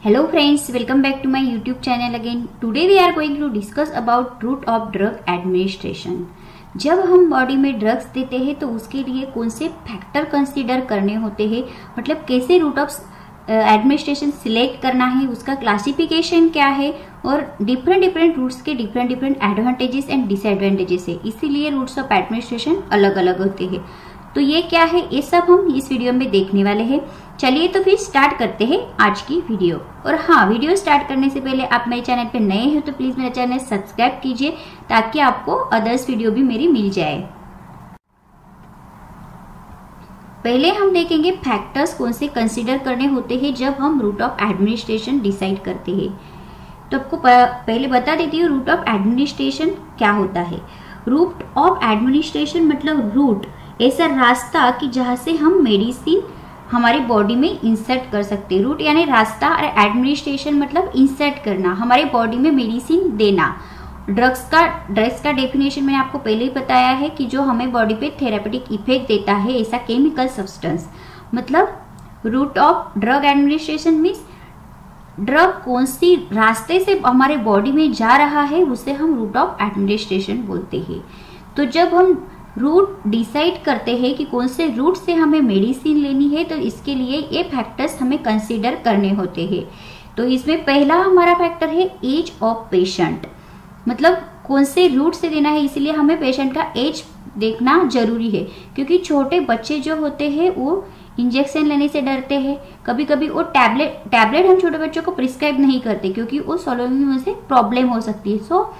Hello friends, welcome back to my YouTube channel again. Today we are going to discuss about route of drug administration. जब हम body में drugs देते हैं तो उसके लिए कौन से फैक्टर कंसीडर करने होते हैं, मतलब कैसे रूट ऑफ एडमिनिस्ट्रेशन सिलेक्ट करना है, उसका क्लासिफिकेशन क्या है और डिफरेंट रूट्स के डिफरेंट एडवांटेजेस एंड डिसएडवांटेजेस है, इसीलिए रूट्स ऑफ एडमिनिस्ट्रेशन अलग अलग होते हैं। तो ये क्या है, ये सब हम इस वीडियो में देखने वाले हैं। चलिए तो फिर स्टार्ट करते हैं आज की वीडियो। और हाँ, वीडियो स्टार्ट करने से पहले आप मेरे चैनल पे नए हो तो प्लीज मेरा चैनल सब्सक्राइब कीजिए ताकि आपको अदर्स वीडियो भी मेरी मिल जाए। पहले हम देखेंगे फैक्टर्स कौन से कंसीडर करने होते हैं जब हम रूट ऑफ एडमिनिस्ट्रेशन डिसाइड करते हैं। तो आपको पहले बता देती हूँ रूट ऑफ एडमिनिस्ट्रेशन क्या होता है। रूट ऑफ एडमिनिस्ट्रेशन मतलब रूट, ऐसा रास्ता कि जहाँ से हम मेडिसिन हमारे बॉडी में इंसर्ट कर सकते हैं। रूट यानी रास्ता और एडमिनिस्ट्रेशन मतलब इंसर्ट करना, हमारे बॉडी में मेडिसिन देना। ड्रग्स का डेफिनेशन मैंने आपको पहले ही बताया है कि जो हमें बॉडी पे थेरापेटिक इफेक्ट देता है ऐसा केमिकल सब्सटेंस। मतलब route of drug administration means drug कौन सी रास्ते से हमारे बॉडी में जा रहा है उसे हम रूट ऑफ एडमिनिस्ट्रेशन बोलते हैं। तो जब हम रूट डिसाइड करते हैं कि कौन से रूट से हमें मेडिसिन लेनी है तो इसके लिए ये फैक्टर्स हमें कंसीडर करने होते हैं। तो इसमें पहला हमारा फैक्टर है एज ऑफ पेशेंट, मतलब कौन से रूट से देना है, इसीलिए हमें पेशेंट का एज देखना जरूरी है। क्योंकि छोटे बच्चे जो होते हैं वो इंजेक्शन लेने से डरते हैं, कभी कभी वो टैबलेट हम छोटे बच्चों को प्रिस्क्राइब नहीं करते क्योंकि वो सॉल्विंग में से प्रॉब्लम हो सकती है। सो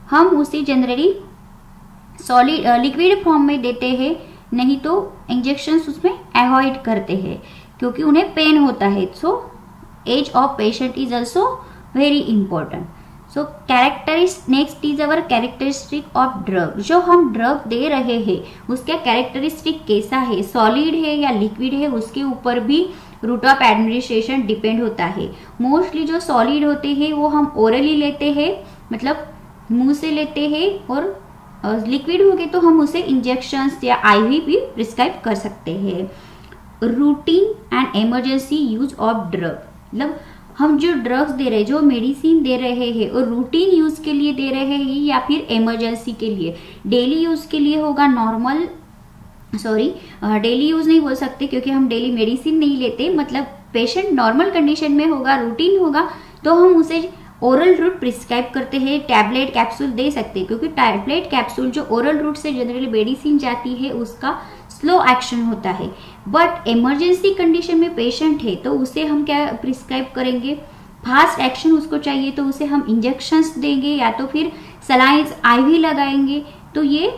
हम उसे जनरली सॉलिड लिक्विड फॉर्म में देते हैं, नहीं तो इंजेक्शंस उसमें अवॉइड करते हैं क्योंकि उन्हें पेन होता है। So age of patient is also very important. So next is our characteristic of drug. जो हम ड्रग दे रहे हैं उसका कैरेक्टरिस्टिक कैसा है, सॉलिड है या लिक्विड है, उसके ऊपर भी रूट ऑफ एडमिनिस्ट्रेशन डिपेंड होता है। मोस्टली जो सॉलिड होते हैं वो हम ओरली लेते हैं, मतलब मुंह से लेते हैं, और लिक्विड हो गए तो हम उसे इंजेक्शंस या आईवी भी प्रिस्क्राइब कर सकते हैं। Routine and emergency use of drug, मतलब हम जो ड्रग्स दे रहे हैं, जो मेडिसिन दे रहे हैं और रूटीन यूज के लिए दे रहे हैं या फिर इमरजेंसी के लिए। डेली यूज के लिए होगा नॉर्मल, डेली यूज नहीं बोल सकते क्योंकि हम डेली मेडिसिन नहीं लेते, मतलब पेशेंट नॉर्मल कंडीशन में होगा, रूटीन होगा तो हम उसे ओरल रूट प्रिस्क्राइब करते हैं। टैबलेट कैप्सूल दे सकते हैं क्योंकि टैबलेट कैप्सूल जो ओरल रूट से जनरली मेडिसिन जाती है उसका स्लो एक्शन होता है। बट इमरजेंसी कंडीशन में पेशेंट है तो उसे हम क्या प्रिस्क्राइब करेंगे, फास्ट एक्शन उसको चाहिए तो उसे हम इंजेक्शंस देंगे या तो फिर सलाइंस आईवी लगाएंगे। तो ये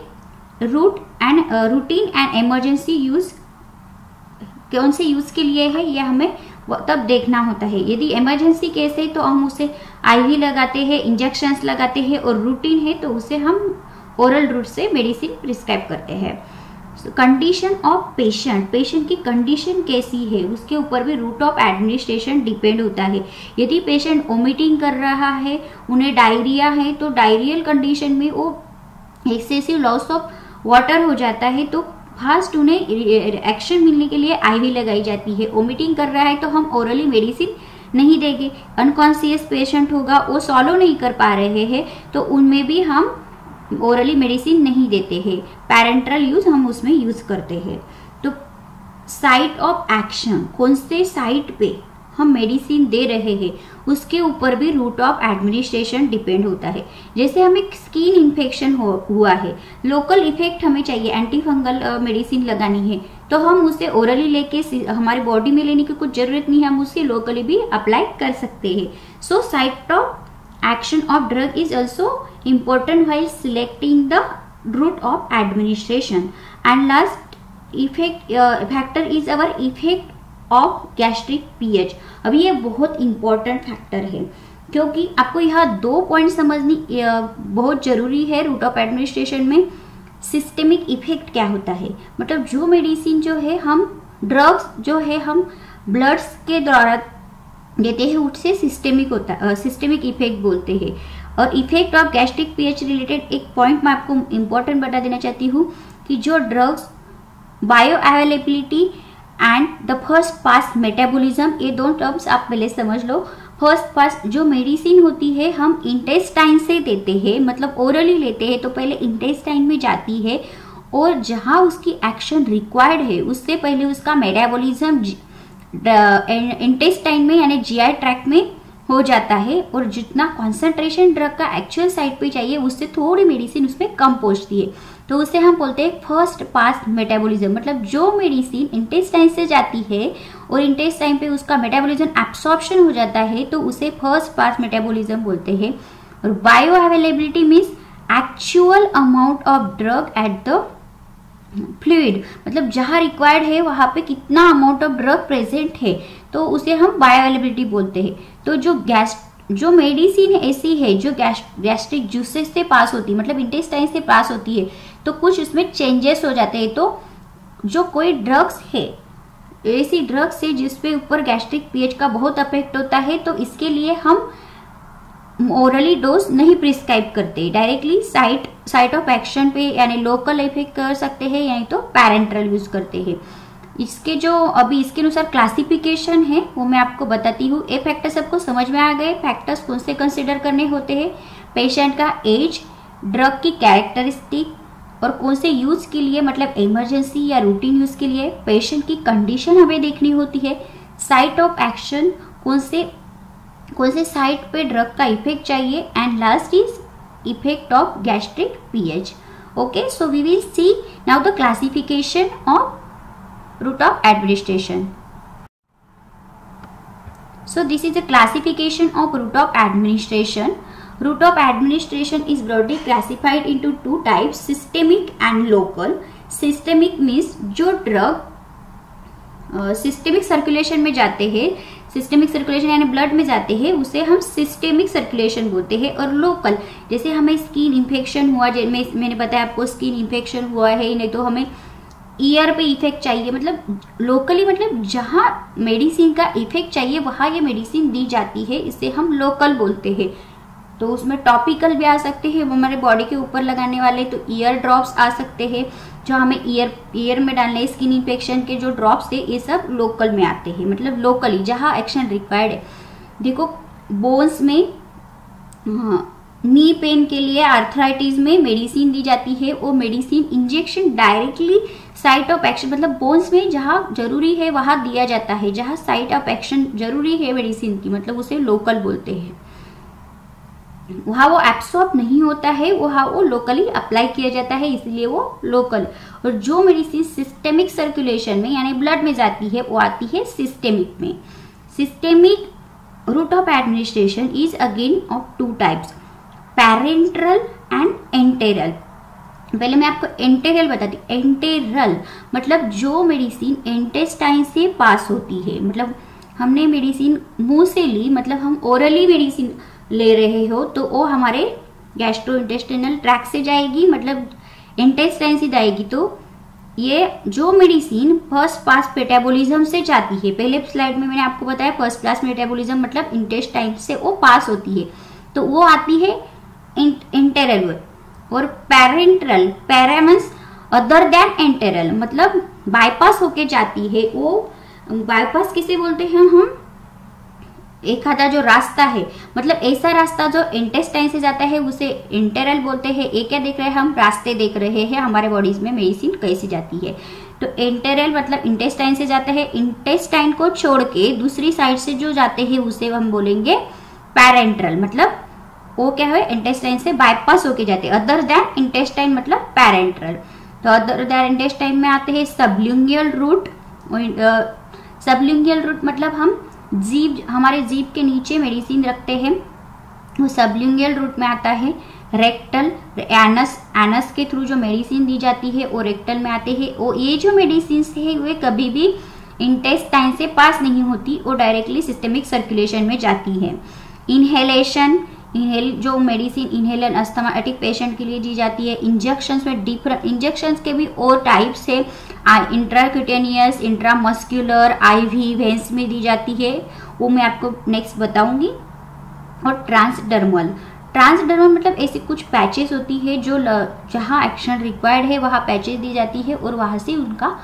रूटीन एंड इमरजेंसी यूज कौन से यूज के लिए है ये हमें तब देखना होता है। यदि इमरजेंसी केस है तो हम उसे आईवी लगाते हैं, इंजेक्शंस लगाते हैं, और रूटीन है तो उसे हम ओरल रूट से मेडिसिन प्रिस्क्राइब करते हैं। कंडीशन ऑफ पेशेंट की कंडीशन कैसी है उसके ऊपर भी रूट ऑफ एडमिनिस्ट्रेशन डिपेंड होता है। यदि पेशेंट वोमिटिंग कर रहा है, उन्हें डायरिया है, तो डायरियल कंडीशन में वो एक्सेसिव लॉस ऑफ वाटर हो जाता है तो फास्ट उन्हें एक्शन मिलने के लिए आईवी लगाई जाती है। वोमिटिंग कर रहा है तो हम ओरली मेडिसिन नहीं देंगे। अनकॉन्शियस पेशेंट होगा, वो सॉलो नहीं कर पा रहे हैं तो उनमें भी हम ओरली मेडिसिन नहीं देते हैं, पैरेंटल यूज हम उसमें यूज करते हैं। तो साइट ऑफ एक्शन, कौन से साइट पे हम मेडिसिन दे रहे हैं उसके ऊपर भी रूट ऑफ एडमिनिस्ट्रेशन डिपेंड होता है। जैसे हमें स्किन इन्फेक्शन हुआ है, लोकल इफेक्ट हमें चाहिए, एंटी फंगल मेडिसिन लगानी है तो हम उसे ओरली लेके हमारे बॉडी में लेने की कुछ जरूरत नहीं है, हम उसे लोकली भी अप्लाई कर सकते हैं। So site of action of drug is also important while selecting the route of administration. And last factor is our effect of gastric pH. अभी ये बहुत इंपॉर्टेंट फैक्टर है क्योंकि आपको यहाँ 2 पॉइंट समझनी बहुत जरूरी है रूट ऑफ एडमिनिस्ट्रेशन में। सिस्टेमिक इफेक्ट क्या होता है, मतलब जो मेडिसिन जो है हम ड्रग्स जो है हम ब्लड्स के द्वारा देते हैं उससे सिस्टेमिक होता है, सिस्टेमिक इफेक्ट बोलते हैं। और effect of gastric pH related एक पॉइंट मैं आपको इंपॉर्टेंट बता देना चाहती हूँ कि जो drugs bio availability and the first pass metabolism, ये दो टर्म्स आप पहले समझ लो। फर्स्ट पास जो मेडिसिन होती है हम इंटेस्टाइन से देते हैं, मतलब ओरली लेते हैं, तो पहले इंटेस्टाइन में जाती है और जहां उसकी एक्शन रिक्वायर्ड है उससे पहले उसका मेटाबॉलिज्म इंटेस्टाइन में यानी जीआई ट्रैक्ट में हो जाता है, और जितना कॉन्सेंट्रेशन ड्रग का एक्चुअल साइट पे चाहिए उससे थोड़ी मेडिसिन उसमें कम पहुंचती है, तो उसे हम बोलते हैं फर्स्ट पास मेटाबॉलिज्म। मतलब जो मेडिसिन इंटेस्टाइन से जाती है और इंटेस्टाइन पे उसका मेटाबॉलिज्म एब्सॉर्प्शन हो जाता है तो उसे फर्स्ट पास मेटाबॉलिज्म बोलते हैं। और bio availability means actual amount of drug at the fluid, मतलब जहां रिक्वायर्ड है वहां पे कितना अमाउंट ऑफ ड्रग प्रेजेंट है, तो उसे हम बायो अवेलेबिलिटी बोलते हैं। तो जो मेडिसिन ऐसी है जो गैस्ट्रिक जूसेस से पास होती है, मतलब इंटेस्टाइन से पास होती है, तो कुछ उसमें चेंजेस हो जाते हैं। तो जो कोई ड्रग्स है, ऐसी ड्रग्स है जिसपे ऊपर गैस्ट्रिक पीएच का बहुत अफेक्ट होता है, तो इसके लिए हम ओरली डोज नहीं प्रिस्क्राइब करते, डायरेक्टली साइट ऑफ एक्शन पे यानी लोकल इफेक्ट कर सकते हैं, यानी तो पैरेंट्रल यूज करते हैं। इसके जो अभी इसके अनुसार क्लासिफिकेशन है वो मैं आपको बताती हूँ। ये फैक्टर सबको समझ में आ गए, फैक्टर्स कौन से कंसिडर करने होते हैं? पेशेंट का एज, ड्रग की कैरेक्टरिस्टिक और कौन से यूज के लिए, मतलब इमरजेंसी या रूटीन यूज के लिए, पेशेंट की कंडीशन हमें देखनी होती है, साइट ऑफ एक्शन, कौन से साइट पे ड्रग का इफेक्ट चाहिए, and last is effect of gastric pH. Okay, so we will see now the classification of route of administration. So this is the classification of route of administration. Route of administration is broadly classified into two types, systemic and local. Systemic means जो drug systemic circulation में जाते हैं, systemic circulation यानी blood में जाते हैं, उसे हम सिस्टेमिक सर्कुलेशन बोलते हैं। और लोकल, जैसे हमें स्किन इन्फेक्शन हुआ, मैंने बताया आपको स्किन इन्फेक्शन हुआ है, नहीं तो हमें ईयर पे इफेक्ट चाहिए, मतलब लोकली, मतलब जहां मेडिसिन का इफेक्ट चाहिए वहां ये मेडिसिन दी जाती है, इसे हम लोकल बोलते हैं। तो उसमें टॉपिकल भी आ सकते हैं, हमारे बॉडी के ऊपर लगाने वाले, तो ईयर ड्रॉप्स आ सकते हैं जो हमें ईयर में डालने, स्किन इन्फेक्शन के जो ड्रॉप्स है ये सब लोकल में आते हैं, मतलब लोकली जहां एक्शन रिक्वायर्ड है। देखो बोन्स में नी पेन के लिए, आर्थराइटिस में मेडिसिन दी जाती है, वो medicine injection directly site of action, मतलब बोन्स में जहां जरूरी है वहां दिया जाता है, जहां साइट ऑफ एक्शन जरूरी है मेडिसिन की, मतलब उसे लोकल बोलते हैं। वहां वो एब्सॉर्ब नहीं होता है, वहां वो लोकली अप्लाई किया जाता है, इसलिए वो लोकल। और जो मेडिसिन सिस्टेमिक सर्कुलेशन में यानी ब्लड में जाती है वो आती है सिस्टेमिक में। Systemic route of administration is again of two types, parenteral and enteral. पहले मैं आपको एंटेरल बताती हूँ। एंटेरल मतलब जो मेडिसिन इंटेस्टाइन से पास होती है, मतलब हमने मेडिसिन मुंह से ली, मतलब हम ओरली मेडिसिन ले रहे हो, तो वो हमारे गैस्ट्रोइंटेस्टाइनल ट्रैक्ट से जाएगी, मतलब इंटेस्टाइन से जाएगी। तो ये जो मेडिसिन फर्स्ट पास मेटाबॉलिज्म से जाती है, पहले स्लाइड में मैंने आपको बताया फर्स्ट क्लास मेटाबॉलिज्म मतलब इंटेस्टाइन से वो पास होती है, तो वो आती है इंटेरल। और parenteral, para means other than enteral, मतलब बाईपास होके जाती है। वो बाईपास किसे बोलते हैं हम? एक आधा जो रास्ता है, मतलब ऐसा रास्ता जो इंटेस्टाइन से जाता है उसे इंटेरल बोलते हैं। एक क्या देख रहे हैं हम? रास्ते देख रहे हैं हमारे बॉडीज में मेडिसिन कैसे जाती है। तो इंटेरल मतलब इंटेस्टाइन से जाता है, इंटेस्टाइन को छोड़ के दूसरी साइड से जो जाते हैं उसे हम बोलेंगे पैरेंट्रल, मतलब वो क्या है? इंटेस्टाइन से बाईपास होके जाते हैं। अदर देन इंटेस्टाइन मतलब पैरेंट्रल। तो अदर देन इंटेस्टाइन में आते हैं सबलिंगुअल रूट। सबलिंगुअल रूट मतलब हम जीभ, हमारे जीभ के नीचे मेडिसिन रखते हैं, वो सबलिंगुअल रूट में आता है। रेक्टल, एनस के थ्रू जो मेडिसिन दी जाती है वो रेक्टल में आते हैं। वो ये जो मेडिसिन है वे कभी भी इंटेस्टाइन से पास नहीं होती, वो डायरेक्टली सिस्टेमिक सर्कुलेशन में जाती है। इनहेलेशन, जो मेडिसिन इनहेलन अस्थमाटिक पेशेंट के लिए दी जाती है। इंजेक्शंस में डिफरेंट इंजेक्शंस के भी और टाइप्स है, इंट्राक्यूटेनियस, इंट्रामस्क्यूलर, आईवी, वेंस में दी जाती है, वो मैं आपको नेक्स्ट बताऊंगी। और ट्रांसडर्मल, ट्रांसडर्मल मतलब ऐसी कुछ पैचेस होती है जो जहां एक्शन रिक्वायर्ड है वहां पैचेस दी जाती है और वहां से उनका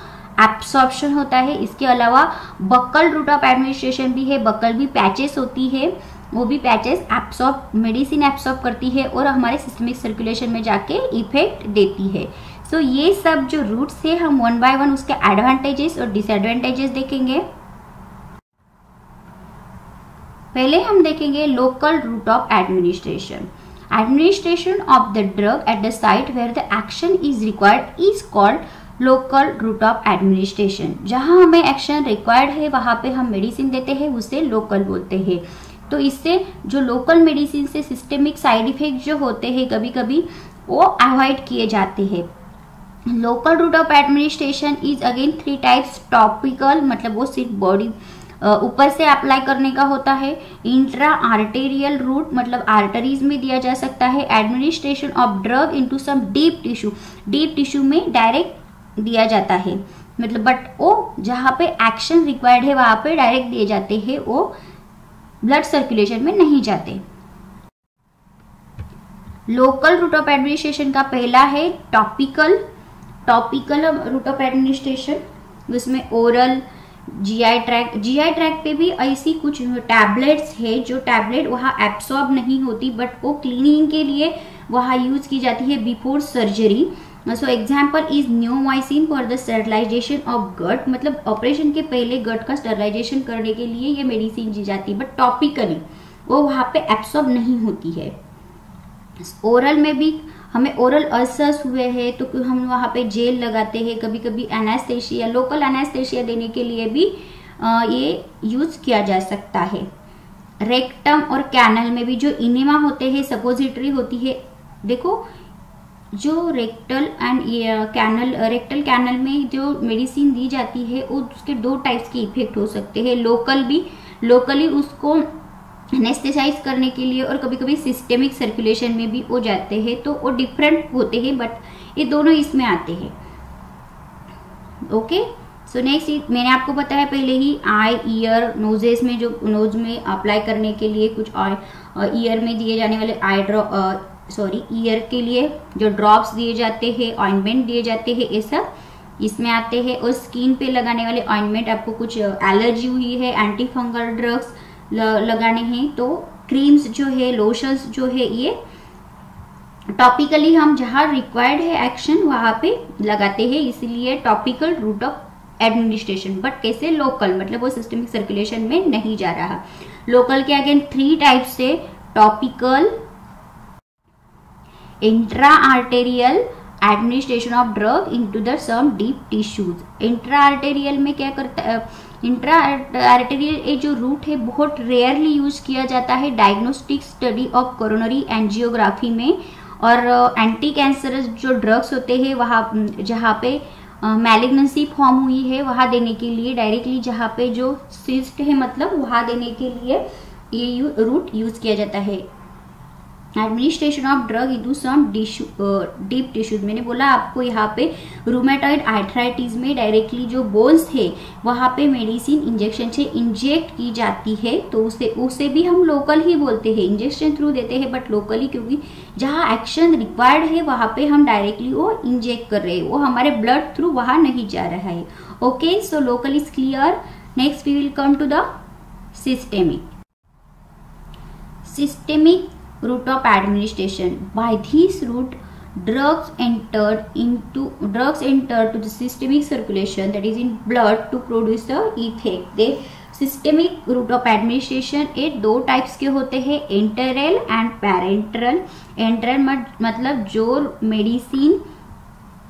एब्सॉर्प्शन होता है। इसके अलावा बक्कल रूट ऑफ एडमिनिस्ट्रेशन भी है, बक्कल भी पैचेस होती है, वो भी पैचेस एब्सॉर्ब मेडिसिन एब्सॉर्ब करती है और हमारे सिस्टमिक सर्कुलेशन में जाके इफेक्ट देती है। सो ये सब जो रूट्स है हम वन बाय वन उसके एडवांटेजेस और डिसएडवांटेजेस देखेंगे। पहले हम देखेंगे local route of administration. Administration of the drug at the site where the action is required is called local route of administration. जहां हमें एक्शन रिक्वायर्ड है वहां पे हम मेडिसिन देते हैं, उसे लोकल बोलते हैं। तो इससे जो लोकल मेडिसिन से सिस्टेमिक साइड इफेक्ट जो होते हैं कभी कभी वो अवॉइड किए जाते हैं। Local route of administration is again 3 types. Topical मतलब वो सिर्फ बॉडी ऊपर से अप्लाई करने का होता है। इंट्रा आर्टेरियल रूट मतलब आर्टरीज में दिया जा सकता है। Administration of drug into some deep tissue, deep tissue में डायरेक्ट दिया जाता है, मतलब बट वो जहाँ पे एक्शन रिक्वायर्ड है वहां पे डायरेक्ट दिए जाते हैं, वो ब्लड सर्कुलेशन में नहीं जाते। लोकल रूट ऑफ एडमिनिस्ट्रेशन का पहला है टॉपिकल रूट ऑफ एडमिनिस्ट्रेशन, उसमें ओरल, जीआई ट्रैक पे भी ऐसी कुछ टैबलेट्स है जो टैबलेट वहाँ एब्सॉर्ब नहीं होती बट वो क्लीनिंग के लिए वहाँ यूज की जाती है before surgery. So example is neomycin for the sterilization of gut, मतलब ऑपरेशन के पहले गट का स्टरलाइजेशन करने के लिए ये मेडिसिन दी जाती है बट टॉपिकली वो वहाँ पे एब्सॉर्ब नहीं होती है। ओरल में भी हमें ओरल अल्सर्स हुए हैं तो हम वहाँ पे जेल लगाते हैं, कभी कभी एनेस्थेशिया, लोकल एनेस्थेशिया देने के लिए भी ये यूज किया जा सकता है। रेक्टम और कैनल में भी जो इनेमा होते हैं, सपोजिटरी होती है। देखो जो रेक्टल कैनल में जो मेडिसिन दी जाती है वो उसके 2 टाइप्स के इफेक्ट हो सकते हैं। लोकली उसको एनेस्थेसाइज करने के लिए और कभी कभी सिस्टेमिक सर्कुलेशन में भी हो जाते हैं, तो वो डिफरेंट होते हैं बट ये दोनों इसमें आते हैं। ओके, सो नेक्स्ट मैंने आपको बताया पहले ही आई, ईयर, नोजेस में जो नोज में अप्लाई करने के लिए कुछ ईयर में दिए जाने वाले ईयर के लिए जो ड्रॉप्स दिए जाते हैं, ऑइंटमेंट दिए जाते हैं, ये सब इसमें आते हैं। और स्किन पे लगाने वाले ऑइंटमेंट, आपको कुछ एलर्जी हुई है, एंटी फंगल ड्रग्स लगाने हैं तो क्रीम्स जो है, लोशंस जो है, ये टॉपिकली हम जहां रिक्वायर्ड है एक्शन वहां पे लगाते हैं, इसलिए topical route of administration. But कैसे? लोकल, मतलब वो सिस्टमिक सर्कुलेशन में नहीं जा रहा। लोकल के अगेन 3 टाइप्स से topical, intra arterial administration of drug into the some deep tissues. Intra arterial में क्या करता है? इंट्रा आर्टेरियल ये जो रूट है बहुत रेयरली यूज किया जाता है diagnostic study of coronary angiography में, और एंटी कैंसरस जो ड्रग्स होते हैं वहाँ जहाँ पे मैलिग्नेंसी फॉर्म हुई है वहाँ देने के लिए, डायरेक्टली जहाँ पे जो सिस्ट है मतलब वहाँ देने के लिए ये रूट यूज किया जाता है। Administration of drug into some deep tissues, मैंने बोला आपको यहाँ पे रूमेटॉइड आर्थराइटिस में डायरेक्टली जो बोन्स है वहाँ पे मेडिसिन इंजेक्शन से इंजेक्ट की जाती है, तो उसे भी हम लोकल ही बोलते हैं। इंजेक्शन थ्रू देते हैं बट लोकली, क्योंकि जहाँ एक्शन रिक्वायर्ड है वहाँ पे हम डायरेक्टली वो इंजेक्ट कर रहे हैं, वो हमारे ब्लड थ्रू वहाँ नहीं जा रहा है। Okay, so local is clear. Next we will come to the systemic route of administration. By this route, drugs entered to the systemic circulation, that is in blood, to produce the effect. The systemic route of administration ये 2 types के होते हैं, enteral and parenteral. enteral मतलब जो medicine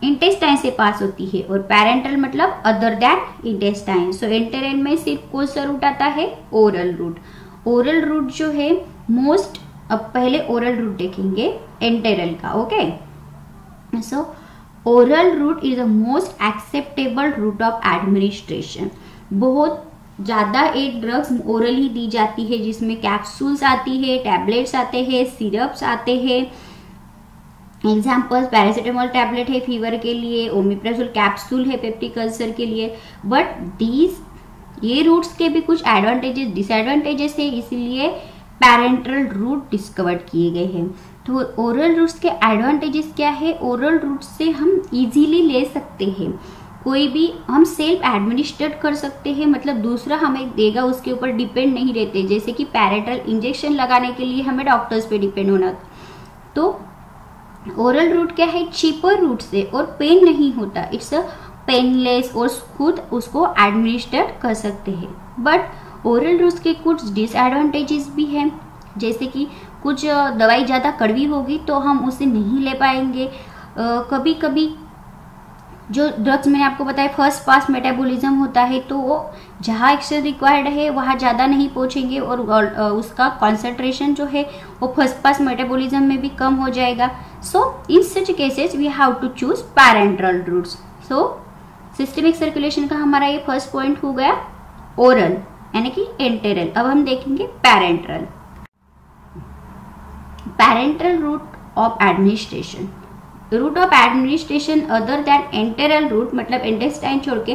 intestine से पास होती है, और पैरेंटल मतलब अदर देन इंटेस्टाइन। सो एंटेरल में सिर्फ कौन सा रूट आता है? Oral route. ओरल रूट जो है मोस्ट, अब पहले ओरल रूट देखेंगे एंटेरल का। Okay, so oral route is the most acceptable route of administration. बहुत ज्यादा एक ड्रग्स ओरल ही दी जाती है, जिसमें कैप्सूल्स आती है, टैबलेट्स आते हैं, सिरप्स आते हैं। एग्जाम्पल्स पैरासीटामोल टैबलेट है फीवर के लिए, ओमिप्राजोल कैप्सूल है पेप्टिक अल्सर के लिए। बट ये रूट्स के भी कुछ एडवांटेजेस डिसएडवांटेजेस है, इसलिए पैरेंटल रूट डिस्कवर किए गए हैं। तो ओरल रूट्स के एडवांटेजेस क्या है? ओरल रूट से हम इजीली ले सकते हैं, कोई भी हम सेल्फ एडमिनिस्ट्रेट कर सकते हैं, मतलब दूसरा हमें देगा उसके ऊपर डिपेंड नहीं रहते। जैसे कि पैरेंटल इंजेक्शन लगाने के लिए हमें डॉक्टर्स पे डिपेंड होना, तो ओरल रूट क्या है, चीपर रूट से और पेन नहीं होता, इट्स अ पेनलेस और खुद उसको एडमिनिस्ट्रेट कर सकते हैं। बट ओरल रूट्स के कुछ डिसएडवांटेजेस भी हैं, जैसे कि कुछ दवाई ज़्यादा कड़वी होगी तो हम उसे नहीं ले पाएंगे। कभी कभी जो ड्रग्स मैंने आपको बताया फर्स्ट पास मेटाबॉलिज्म होता है, तो वो जहाँ एक्शन रिक्वायर्ड है वहाँ ज़्यादा नहीं पहुँचेंगे और उसका कॉन्सेंट्रेशन जो है वो फर्स्ट पास मेटाबॉलिज्म में भी कम हो जाएगा। So in such cases we have to choose parenteral routes. So systemic circulation का हमारा ये फर्स्ट पॉइंट हो गया ओरल यानी कि एंटेरल। अब हम देखेंगे parenteral. Parental route of administration, route of administration other than enteral route, मतलब इंटेस्टाइन छोड़ के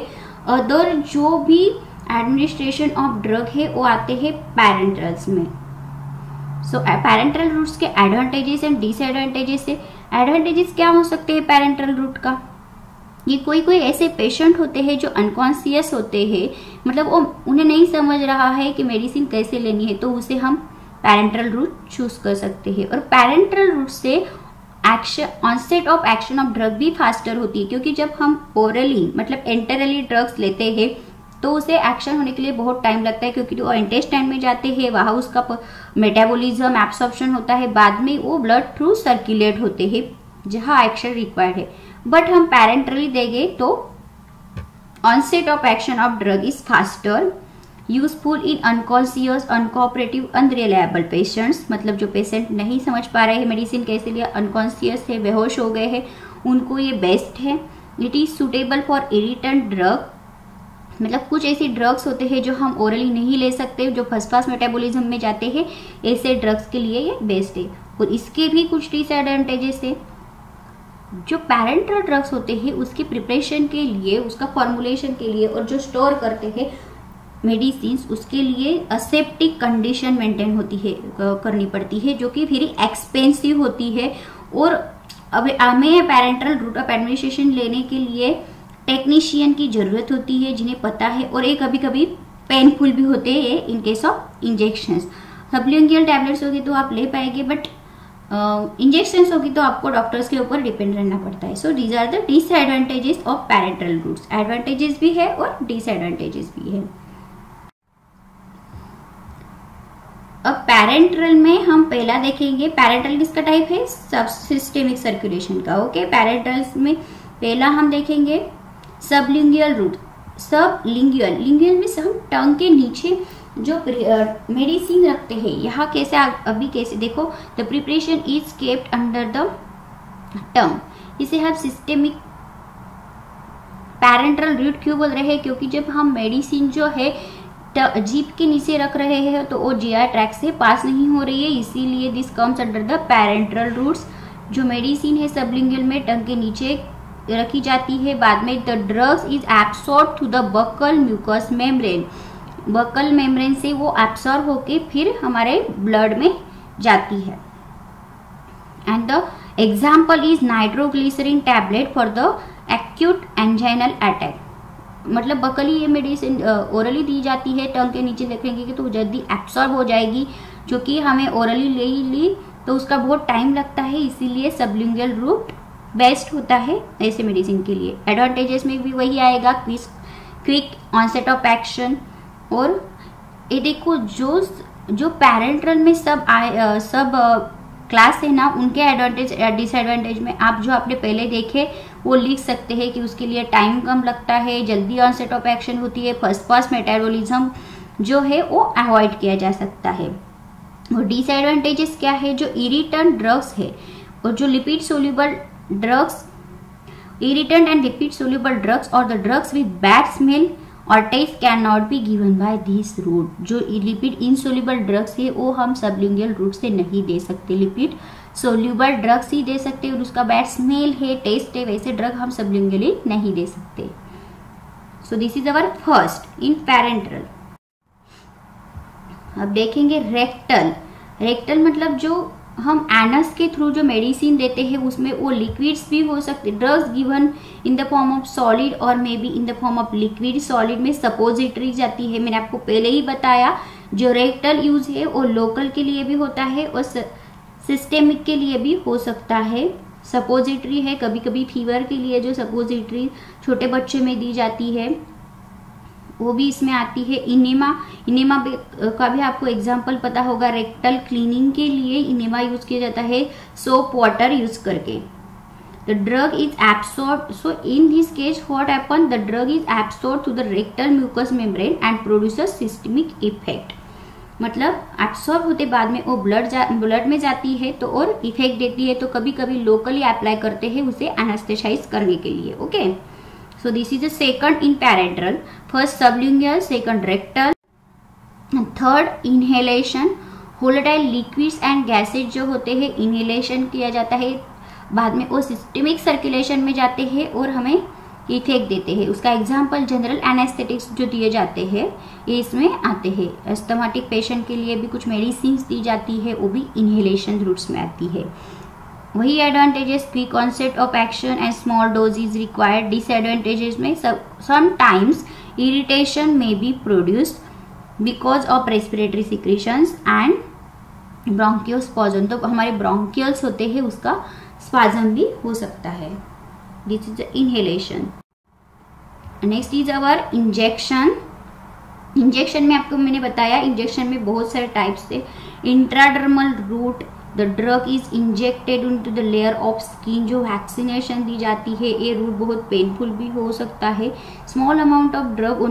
अदर जो भी एडमिनिस्ट्रेशन ऑफ ड्रग है वो आते हैं पैरेंटरल्स में। सो पैरेंटल रूट्स के एडवांटेजेस एंड डिसएडवांटेजेस है। एडवांटेजेस क्या हो सकते हैं पैरेंटल रूट का, ये कोई कोई ऐसे पेशेंट होते हैं जो अनकॉन्शियस होते हैं, मतलब वो उन्हें नहीं समझ रहा है कि मेडिसिन कैसे लेनी है, तो उसे हम पैरेंटल रूट चूज कर सकते हैं। और पैरेंटल रूट से action onset of action of drug भी फास्टर होती है, क्योंकि जब हम ओरली मतलब एंटेरली ड्रग्स लेते हैं तो उसे एक्शन होने के लिए बहुत टाइम लगता है, क्योंकि वो इंटेस्टाइन में जाते हैं, वहाँ उसका मेटाबॉलिज्म एब्सॉर्प्शन होता है, बाद में वो ब्लड थ्रू सर्कुलेट होते हैं जहाँ एक्शन रिक्वायर्ड है। बट हम पैरेंटरली देंगे तो onset of action of drug is faster, useful in unconscious uncooperative unreliable patients, मतलब जो पेशेंट नहीं समझ पा रहे हैं मेडिसिन कैसे लिया, अनकॉन्शियस है, बेहोश हो गए हैं, उनको ये बेस्ट है। It is suitable for irritant drug, मतलब कुछ ऐसी ड्रग्स होते हैं जो हम ओरली नहीं ले सकते, जो फर्स्ट पास मेटाबॉलिज्म में जाते हैं, ऐसे ड्रग्स के लिए ये बेस्ट है। और इसके भी कुछ डिसएडवांटेजेस है। जो पैरेंटल ड्रग्स होते हैं उसकी प्रिपरेशन के लिए, उसका फॉर्मुलेशन के लिए और जो स्टोर करते हैं मेडिसिन, उसके लिए असेप्टिक कंडीशन मेंटेन होती है, करनी पड़ती है, जो कि वेरी एक्सपेंसिव होती है। और अब हमें पैरेंटल रूट ऑफ एडमिनिस्ट्रेशन लेने के लिए टेक्नीशियन की जरूरत होती है जिन्हें पता है, और ये कभी कभी पेनफुल भी होते हैं in case of injections. Sublingual tablets होगी तो आप ले पाएंगे, बट इंजेक्शंस होगी तो आपको डॉक्टर्स के ऊपर डिपेंड रहना पड़ता है। So these are the disadvantages of parental routes. Advantages भी है और डिसएडवांटेजेस भी है। अब पैरेंटल में हम पहला देखेंगे, पैरेंटल किसका टाइप है, सब सिस्टेमिक सर्कुलेशन का। ओके, पैरेंटल्स में पहला हम देखेंगे सबलिंगुअल रूट। सबलिंगुअल, लिंगुअल में हम टंग के नीचे जो मेडिसिन रखते हैं, यहाँ कैसे अभी कैसे देखो, the preparation is kept under the tongue. इसे हम सिस्टेमिक पैरेंटल रूट क्यों बोल रहे हैं, क्योंकि जब हम मेडिसिन जो है जीभ के नीचे रख रहे हैं तो वो जीआई ट्रैक से पास नहीं हो रही है, इसीलिए this comes under the parental routes. जो मेडिसिन है सबलिंगुअल में टंग के नीचे रखी जाती है, बाद में the drugs is absorb through the buccal mucous membrane, buccal membrane से वो एब्सॉर्ब होके फिर हमारे ब्लड में जाती है। And the example is nitroglycerin tablet for the acute anginal attack, मतलब बकली ये मेडिसिन ओरली दी जाती है, टंग के नीचे देखेंगे कि तो जल्दी एब्सॉर्ब हो जाएगी, जो कि हमें ओरली ले ही ली तो उसका बहुत टाइम लगता है, इसीलिए सबलिंगुअल रूट बेस्ट होता है ऐसे मेडिसिन के लिए। एडवांटेजेस में भी वही आएगा, क्विक ऑनसेट ऑफ एक्शन। और ये देखो जो पैरेंटल में सब क्लास है ना, उनके एडवांटेज डिसएडवांटेज में आप जो आपने पहले देखे वो लिख सकते हैं कि उसके लिए टाइम कम लगता है, जल्दी ऑनसेट ऑफ एक्शन होती है, फर्स्ट पास मेटाबॉलिज्म जो है वो अवॉइड किया जा सकता है। और डिसएडवांटेजेस क्या है, जो इरिटेंट ड्रग्स है और जो lipid soluble drugs, irritant and lipid soluble drugs or the drugs with bad smell और taste cannot be given by this route. जो लिपिड इनसोल्यूबल ड्रग्स है वो हम सबलिंगुअल रूट से नहीं दे सकते, लिपिड सोल्यूबल ड्रग्स ही दे सकते और उसका बैड स्मेल है, टेस्ट है, वैसे ड्रग हम सबलिंगुअली नहीं दे सकते। So this is our first in parental. अब देखेंगे रेक्टल। रेक्टल मतलब जो हम एनस के थ्रू जो मेडिसिन देते हैं उसमें वो लिक्विड्स भी हो सकते, drugs given in the form of solid और may be in the form of liquid. Solid में सपोजिटरी जाती है, मैंने आपको पहले ही बताया। जो रेक्टल यूज है वो लोकल के लिए भी होता है और सिस्टेमिक के लिए भी हो सकता है। सपोजिटरी है, कभी कभी फीवर के लिए जो सपोजिटरी छोटे बच्चे में दी जाती है वो भी इसमें आती है। इनेमा का भी आपको एग्जांपल पता होगा। रेक्टल क्लीनिंग के लिए इनेमा यूज किया जाता है सोप वाटर यूज करके। The drug is absorb, so in this case what happen, the drug is absorb to the rectal mucous membrane and produces systemic effect. मतलब absorb होते बाद में वो ब्लड में जाती है तो और इफेक्ट देती है। तो कभी कभी लोकली अप्लाई करते हैं उसे एनेस्थेसाइज करने के लिए। Okay, so this is the second in parenteral, first sublingual, second rectal, third inhalation। volatile liquids and gases जो होते हैं inhalation किया जाता है, बाद में वो सिस्टेमिक सर्कुलेशन में जाते हैं और हमें इफेक्ट देते हैं। उसका एग्जांपल जनरल एनेस्थेटिक्स जो दिए जाते हैं ये इसमें आते हैं। एस्थमाटिक पेशेंट के लिए भी कुछ मेडिसिन दी जाती है, वो भी इनहेलेशन रूट्स में आती है। वही advantages, quick concept of action and small dose is required. Disadvantages में sometimes irritation may be produced because of respiratory secretions and bronchospasm. तो हमारे ब्रोंकियल्स होते हैं उसका स्पाज्म भी हो सकता है। This is the inhalation. Next is our injection. Injection में आपको मैंने बताया इंजेक्शन में बहुत सारे टाइप्स थे। Intradermal root, the drug is injected into the layer of skin. जो वैक्सीनेशन दी जाती है ये रूट बहुत पेनफुल भी हो सकता है। Small amount of drug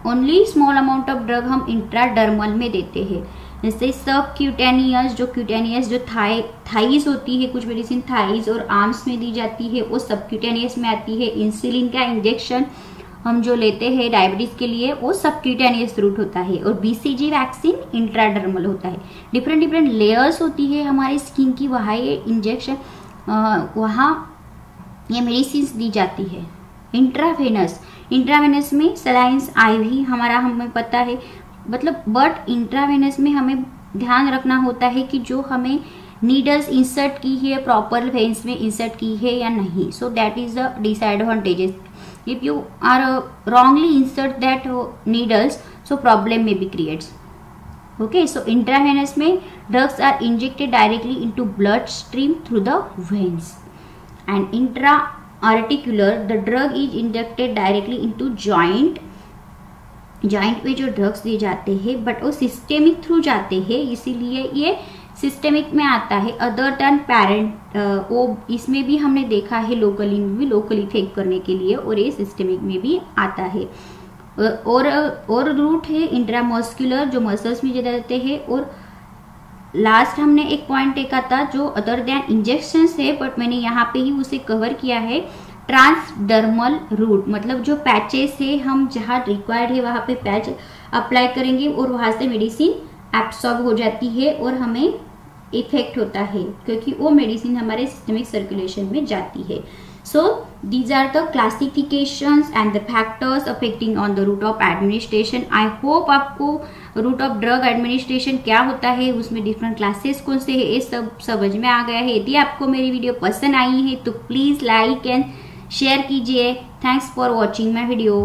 only small amount of drug हम इंट्राडर्मल में देते हैं। जैसे सब क्यूटेनियस, जो क्यूटेनियस जो थाइस होती है, कुछ मेडिसिन थाइस और आर्म्स में दी जाती है वो सब क्यूटेनियस में आती है। इंसुलिन का इंजेक्शन हम जो लेते हैं डायबिटीज के लिए वो सबक्यूटेनियस रूट होता है और बीसीजी वैक्सीन इंट्राडर्मल होता है। डिफरेंट लेयर्स होती है हमारी स्किन की, वहाँ ये इंजेक्शन वहाँ ये मेडिसिन दी जाती है। इंट्रावेनस में सलाइंस आईवी हमें पता है, मतलब बट इंट्रावेनस में हमें ध्यान रखना होता है कि जो हमें नीडल्स इंसर्ट की है प्रॉपर वेन्स में इंसर्ट की है या नहीं। So that is the disadvantages. If you are wrongly insert that needles, so problem may be creates. Okay, so intravenous में drugs are injected directly into blood stream through the veins, and intra-articular the drug is injected directly into joint में जो drugs दिए जाते हैं but वो systemic through जाते हैं, इसीलिए ये सिस्टेमिक में आता है। अदर देन पैरेंट वो इसमें भी हमने देखा है लोकली में भी, लोकल इफेक्ट करने के लिए, और ये सिस्टेमिक में भी आता है। और रूट है इंट्रामस्कुलर जो मसल्स में ज्यादा रहते हैं। और लास्ट हमने एक पॉइंट देखा था जो अदर देन इंजेक्शन है बट मैंने यहाँ पे ही उसे कवर किया है, ट्रांसडर्मल रूट। मतलब जो पैचेस है हम जहाँ रिक्वायर्ड है वहां पे पैच अप्लाई करेंगे और वहां से मेडिसिन एब्सॉर्ब हो जाती है और हमें इफेक्ट होता है क्योंकि वो मेडिसिन हमारे सिस्टमिक सर्कुलेशन में जाती है। So these are the classifications and the factors affecting on the route of administration. I hope आपको रूट ऑफ ड्रग एडमिनिस्ट्रेशन क्या होता है, उसमें डिफरेंट क्लासेस कौन से है, ये सब समझ में आ गया है। यदि आपको मेरी वीडियो पसंद आई है तो प्लीज लाइक एंड शेयर कीजिए। Thanks for watching my video.